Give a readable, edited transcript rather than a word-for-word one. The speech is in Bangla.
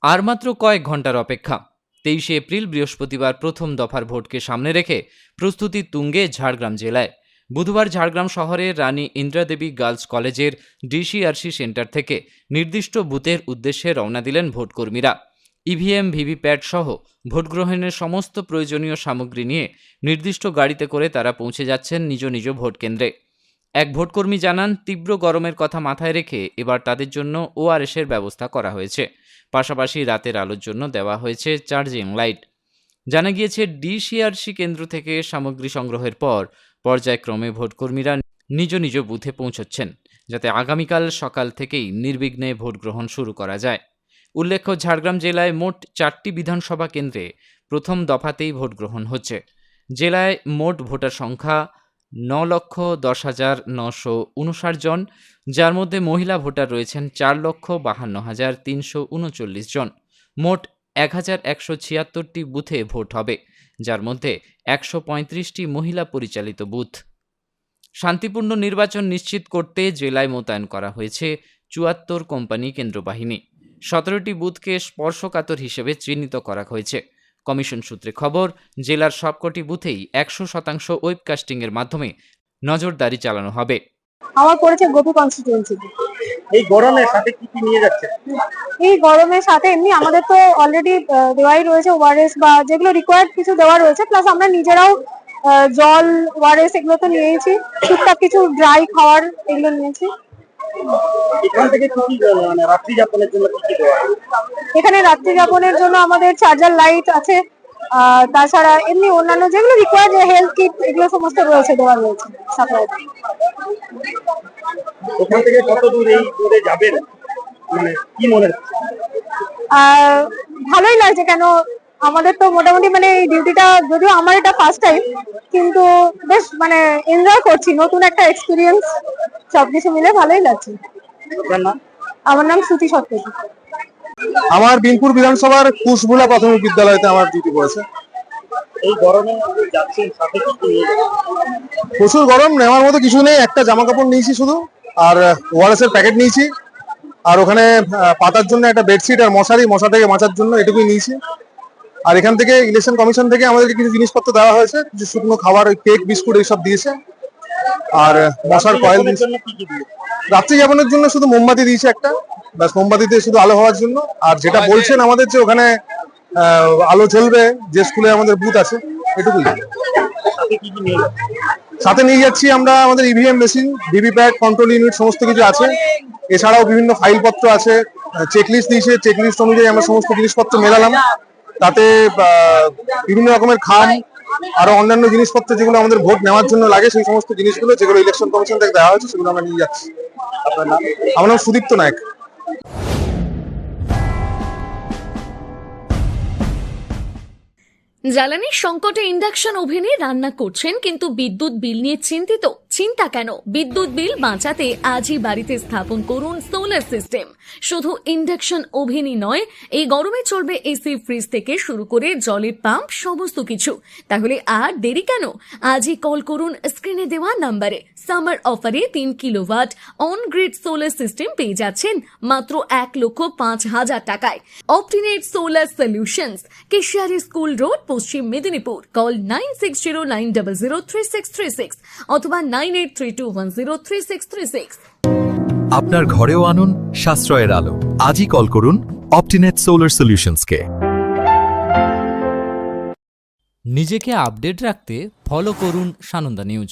আর মাত্র কয়েক ঘন্টার অপেক্ষা। 23শে এপ্রিল বৃহস্পতিবার প্রথম দফার ভোটকে সামনে রেখে প্রস্তুতি তুঙ্গে ঝাড়গ্রাম জেলায়। বুধবার ঝাড়গ্রাম শহরের রানী ইন্দ্রাদেবী গার্লস কলেজের ডিসিআরসি সেন্টার থেকে নির্দিষ্ট বুথের উদ্দেশ্যে রওনা দিলেন ভোটকর্মীরা। ইভিএম, ভিভিপ্যাট সহ ভোটগ্রহণের সমস্ত প্রয়োজনীয় সামগ্রী নিয়ে নির্দিষ্ট গাড়িতে করে তারা পৌঁছে যাচ্ছেন নিজ নিজ ভোট কেন্দ্রে। এক ভোটকর্মী জানান, তীব্র গরমের কথা মাথায় রেখে এবার তাদের জন্য ওআরএসের ব্যবস্থা করা হয়েছে। পাশাপাশি রাতের আলোর জন্য দেওয়া হয়েছে চার্জিং লাইট। জানা গিয়েছে, ডিসিআরসি কেন্দ্র থেকে সামগ্রী সংগ্রহের পর পর্যায়ক্রমে ভোটকর্মীরা নিজ নিজ বুথে পৌঁছচ্ছেন, যাতে আগামীকাল সকাল থেকেই নির্বিঘ্নে ভোট গ্রহণ শুরু করা যায়। উল্লেখ্য, ঝাড়গ্রাম জেলায় মোট 4টি বিধানসভা কেন্দ্রে প্রথম দফাতেই ভোট গ্রহণ হচ্ছে। জেলায় মোট ভোটার সংখ্যা 9,10,959 জন, যার মধ্যে মহিলা ভোটার রয়েছেন 4,52,339 জন। মোট 1,176টি বুথে ভোট হবে, যার মধ্যে 135টি মহিলা পরিচালিত বুথ। শান্তিপূর্ণ নির্বাচন নিশ্চিত করতে জেলায় মোতায়েন করা হয়েছে 74 কোম্পানি কেন্দ্রবাহিনী। 17টি বুথকে স্পর্শকাতর হিসেবে চিহ্নিত করা হয়েছে। কমিশন সূত্রে খবর, জেলার সবকটি বুথেই 100% ওয়েবকাস্টিংয়ের মাধ্যমে নজরদারি চালানো হবে। আমার পড়েছে গোপী কনস্টিটিউয়েন্সি। এই গরমের সাথে কি কি নিয়ে যাচ্ছে? এই গরমের সাথে এমনি আমাদের তো অলরেডি দেওয়াই রয়েছে ওআরএস বা যেগুলো রিকোয়ার্ড কিছু দেওয়া রয়েছে, প্লাস আমরা নিজেরাও জল, ওআরএস এগুলো তো নিয়েছি, টুকটাক কিছু ড্রাই খাওয়ার এগুলো নিয়েছি। এখান থেকে কি কি মানে রাত্রি যাপনের জন্য কি কি দেওয়া? এখানে রাত্রি যাপনের জন্য আমাদের চার্জার লাইট আছে, তাছাড়া এমনি অন্যান্য যেগুলো রিকোয়ার্ড হেলথ কিট এগুলো সমস্ত রয়েছে, দেওয়া রয়েছে সাপ্লাই। ওখান থেকে কত দূর এই দূরে যাবেন, মানে কি মনে হচ্ছে? ভালোই লাগছে, কেন আমাদের তো মোটামুটি মানে এই ডিউটিটা, যদিও আমার এটা ফার্স্ট টাইম, কিন্তু বেশ মানে এনজয় করছি, নতুন একটা এক্সপিরিয়েন্স, সবকিছু মিলে ভালোই লাগছে। আমার নাম শ্রুতি সত্যার্থী। আমার বিনপুর বিধানসভার কুশভুলা প্রাথমিক বিদ্যালয়তে আমার ডিউটি পড়েছে। এই গরমে যাচ্ছেন, সাথে কি কি নিয়ে যাচ্ছেন? প্রচুর গরম, নেওয়ার মতো কিছু নেই। একটা জামা কাপড় নিয়েছি শুধু, আর ওআরএস এর প্যাকেট নিয়েছি, আর ওখানে পাতার জন্য একটা বেডশিট আর মশারি, মশা থেকে বাঁচার জন্য এটুকুই নিয়েছি। আর এখান থেকে ইলেকশন কমিশন থেকে আমাদেরকে কিছু জিনিসপত্র দেওয়া হয়েছে, কিছু শুকনো খাবার, ওই কেক, বিস্কুট এইসব দিয়েছে। আর মশার কয়েল দিয়েছে। রাত্রি যাপনের জন্য শুধু মোমবাতি দিয়েছে একটা, ব্যাস, মোমবাতি দিয়ে শুধু আলো হওয়ার জন্য। আর যেটা বলছেন আমাদের যে ওখানে আলো জ্বলবে, যে স্কুলে আমাদের বুথ আছে, এটুকুই। সাথে নিয়ে যাচ্ছি আমরা আমাদের EVM machine, VVPAT, control unit, সমস্ত কিছু আছে। এছাড়াও বিভিন্ন ফাইলপত্র আছে, চেকলিস্ট দিয়েছে, চেকলিস্ট অনুযায়ী আমরা সমস্ত জিনিসপত্র মেলালাম। তাতে বিভিন্ন রকমের খাম, আরো অন্যান্য জিনিসপত্র যেগুলো আমাদের ভোট নেওয়ার জন্য লাগে, সেই সমস্ত জিনিসগুলো যেগুলো ইলেকশন কমিশন থেকে দেওয়া হয়েছে, সেগুলো আমরা নিয়ে যাচ্ছি। আমার নাম সুদীপ্ত নায়ক। জ্বালানির সংকটে ইন্ডাকশন ওভেনে রান্না করছেন, কিন্তু বিদ্যুৎ বিল নিয়ে চিন্তিত? চিন্তা কেন? বিদ্যুৎ বিল বাঁচাতে আজই বাড়িতে স্থাপন করুন সোলার সিস্টেম। শুধু ইন্ডাকশন ওভেনই নয়, এই গরমে চলবে এসি, ফ্রিজ থেকে শুরু করে জলের পাম্প, সমস্ত কিছু। তাহলে আর দেরি কেন? আজই কল করুন স্ক্রিনে দেওয়া নাম্বারে। সামার অফারে 3 kilowatt on grid solar system পেয়ে যাচ্ছেন মাত্র 1,05,000 টাকায়। Optinet solar solutions, Keshiary school road, Paschim Medinipur. Call 9609003636 অথবা 9832103636। আপনার ঘরেও আনুন সাশ্রয়ের আলো। আজই কল করুন অপটিনেট সোলার সলিউশনসকে। নিজেকে আপডেট রাখতে ফলো করুন সানন্দা নিউজ।